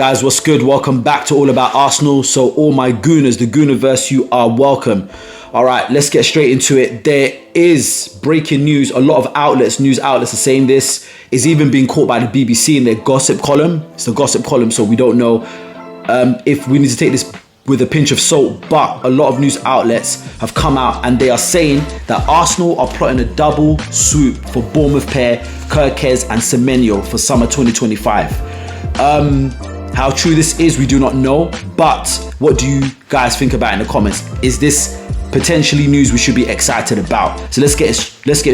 Guys, what's good? Welcome back to All About Arsenal. So all my Gooners, the Gooniverse, you are welcome. All right, let's get straight into it. There is breaking news. A lot of news outlets are saying this. It's even being caught by the BBC in their gossip column. It's the gossip column, so we don't know if we need to take this with a pinch of salt. But a lot of news outlets have come out and they are saying that Arsenal are plotting a double swoop for Bournemouth pair Kerkez and Semenyo for summer 2025. How true this is, we do not know, but what do you guys think about in the comments? Is this potentially news we should be excited about? So let's get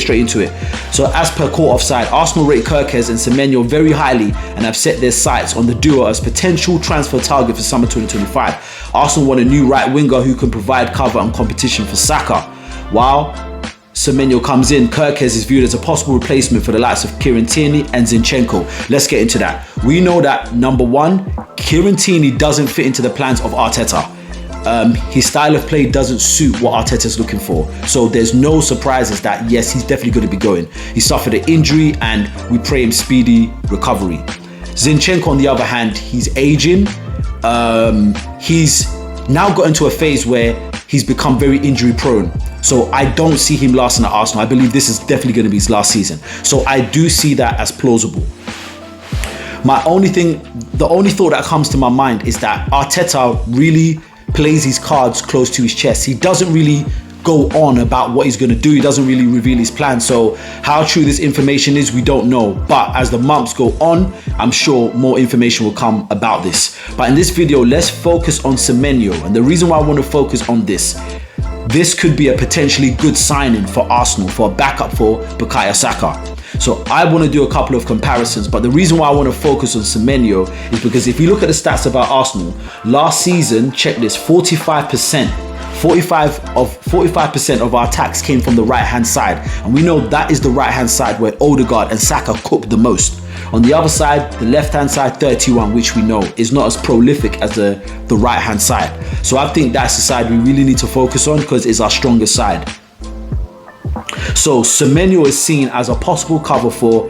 straight into it. So as per Court Offside, Arsenal rate Kerkez and Semenyo very highly and have set their sights on the duo as potential transfer target for summer 2025. Arsenal want a new right winger who can provide cover and competition for Saka. While Semenyo comes in, Kerkez is viewed as a possible replacement for the likes of Kieran Tierney and Zinchenko. Let's get into that. We know that, number one, Kieran Tierney doesn't fit into the plans of Arteta. His style of play doesn't suit what Arteta's looking for. So there's no surprises that, yes, he's definitely going to be going. He suffered an injury and we pray him speedy recovery. Zinchenko, on the other hand, he's aging. He's now got into a phase where he's become very injury prone. So I don't see him lasting at Arsenal. I believe this is definitely going to be his last season. So I do see that as plausible. The only thought that comes to my mind is that Arteta really plays his cards close to his chest. He doesn't really go on about what he's going to do. He doesn't really reveal his plan. So how true this information is, we don't know. But as the months go on, I'm sure more information will come about this. But in this video, let's focus on Semenyo. And the reason why I want to focus on this could be a potentially good signing for Arsenal, for a backup for Bukayo Saka. So I want to do a couple of comparisons, but the reason why I want to focus on Semenyo is because if you look at the stats about Arsenal, last season, check this, 45% of our attacks came from the right-hand side. And we know that is the right-hand side where Odegaard and Saka cook the most. On the other side, the left-hand side, 31, which we know is not as prolific as the right-hand side. So I think that's the side we really need to focus on because it's our strongest side. So Semenyo is seen as a possible cover for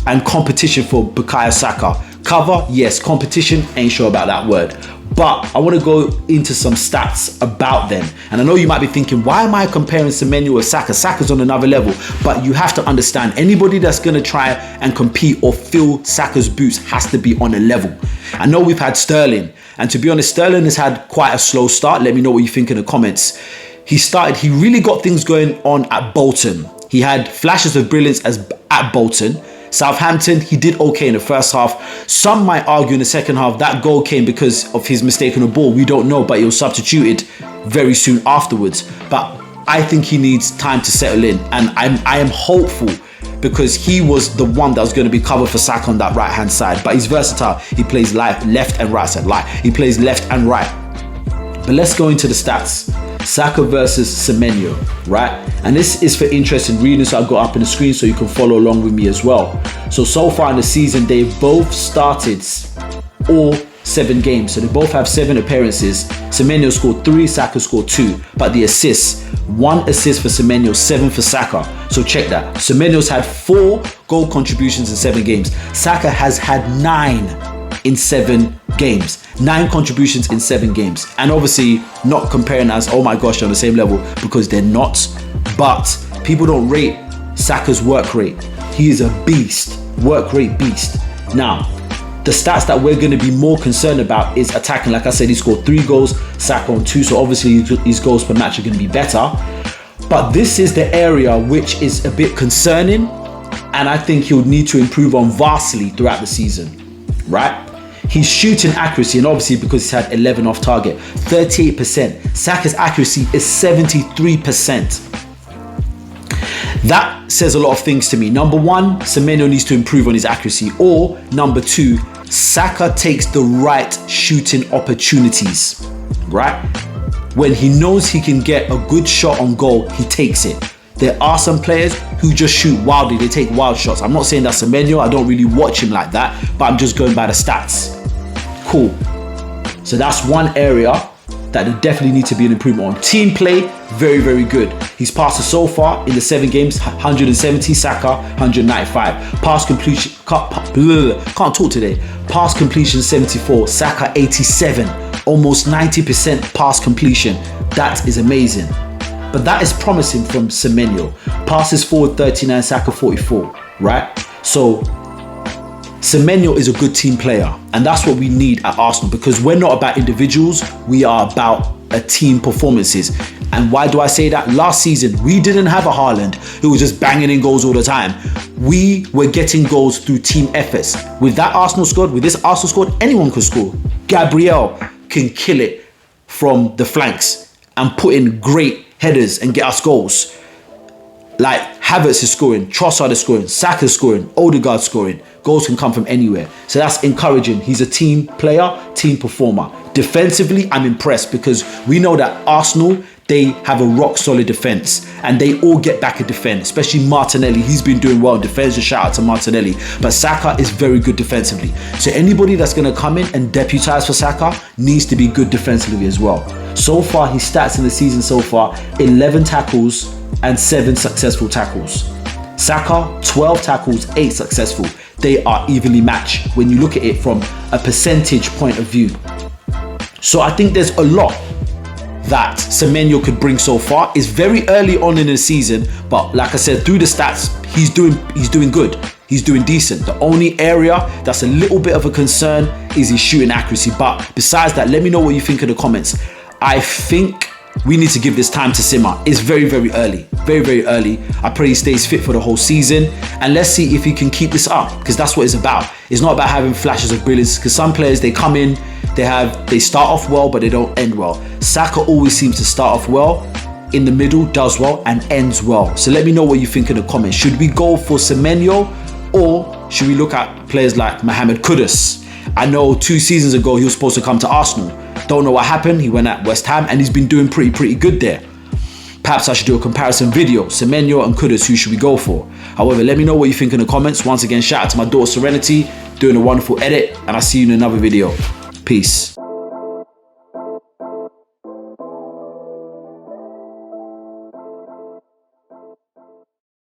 and competition for Bukayo Saka. Cover, yes. Competition, ain't sure about that word. But I want to go into some stats about them. And I know you might be thinking, why am I comparing Semenyo with Saka? Saka's on another level. But you have to understand, anybody that's going to try and compete or fill Saka's boots has to be on a level. I know we've had Sterling. And to be honest, Sterling has had quite a slow start. Let me know what you think in the comments. He really got things going on at Bolton. He had flashes of brilliance at Bolton. Southampton, he did okay in the first half. Some might argue in the second half that goal came because of his mistake on the ball. We don't know, but he was substituted very soon afterwards. But I think he needs time to settle in. And I am hopeful because he was the one that was going to be covered for Saka on that right-hand side. But he's versatile. He plays left and right side. He plays left and right. But let's go into the stats. Saka versus Semenyo, right? And this is for interest in reading, so I've got up on the screen so you can follow along with me as well. So far in the season, they've both started all 7 games. So they both have 7 appearances. Semenyo scored 3, Saka scored 2. But the assists, 1 assist for Semenyo, 7 for Saka. So check that. Semenyo's had 4 goal contributions in 7 games. Saka has had 9 in 7 games. 9 contributions in 7 games. And obviously not comparing as, oh my gosh, they're on the same level, because they're not. But people don't rate Saka's work rate. He is a beast, work rate beast. Now, the stats that we're going to be more concerned about is attacking. Like I said, he scored 3 goals, Saka on 2. So obviously his goals per match are going to be better. But this is the area which is a bit concerning. And I think he'll need to improve on vastly throughout the season, right? His shooting accuracy, and obviously because he's had 11 off target, 38%. Saka's accuracy is 73%. That says a lot of things to me. Number 1, Semenyo needs to improve on his accuracy. Or number 2, Saka takes the right shooting opportunities, right? When he knows he can get a good shot on goal, he takes it. There are some players who just shoot wildly. They take wild shots. I'm not saying that's Semenyo. I don't really watch him like that, but I'm just going by the stats. Cool. So that's one area that there definitely need to be an improvement on. Team play, very, very good. He's passed so far in the 7 games, 170, Saka 195. Pass completion, can't talk today. Pass completion 74, Saka 87. Almost 90% pass completion. That is amazing. But that is promising from Semenyo. Passes forward 39, Saka 44, right? So Semenyo is a good team player, and that's what we need at Arsenal, because we're not about individuals, we are about a team performances. And why do I say that? Last season, we didn't have a Haaland who was just banging in goals all the time. We were getting goals through team efforts. With that Arsenal squad, with this Arsenal squad, anyone could score. Gabriel can kill it from the flanks and put in great headers and get us goals. Like Havertz is scoring, Trossard is scoring, Saka is scoring, Odegaard scoring. Goals can come from anywhere. So that's encouraging. He's a team player, team performer. Defensively, I'm impressed because we know that Arsenal, they have a rock solid defense and they all get back and defend, especially Martinelli. He's been doing well in defense. A shout out to Martinelli. But Saka is very good defensively. So anybody that's going to come in and deputize for Saka needs to be good defensively as well. So far, his stats in the season so far, 11 tackles and 7 successful tackles. Saka, 12 tackles, 8 successful. They are evenly matched when you look at it from a percentage point of view. So I think there's a lot that Semenyo could bring so far. It's very early on in the season, but like I said, through the stats, he's doing good. He's doing decent. The only area that's a little bit of a concern is his shooting accuracy. But besides that, let me know what you think in the comments. I think we need to give this time to simmer. It's very, very early. Very, very early. I pray he stays fit for the whole season. And let's see if he can keep this up, because that's what it's about. It's not about having flashes of brilliance, because some players, they come in, they start off well, but they don't end well. Saka always seems to start off well, in the middle, does well, and ends well. So let me know what you think in the comments. Should we go for Semenyo, or should we look at players like Mohamed Kudus? I know 2 seasons ago, he was supposed to come to Arsenal. Don't know what happened. He went at West Ham and he's been doing pretty good there. Perhaps I should do a comparison video. Semenyo and Kudus, who should we go for? However, let me know what you think in the comments. Once again, shout out to my daughter Serenity, doing a wonderful edit, and I'll see you in another video. Peace.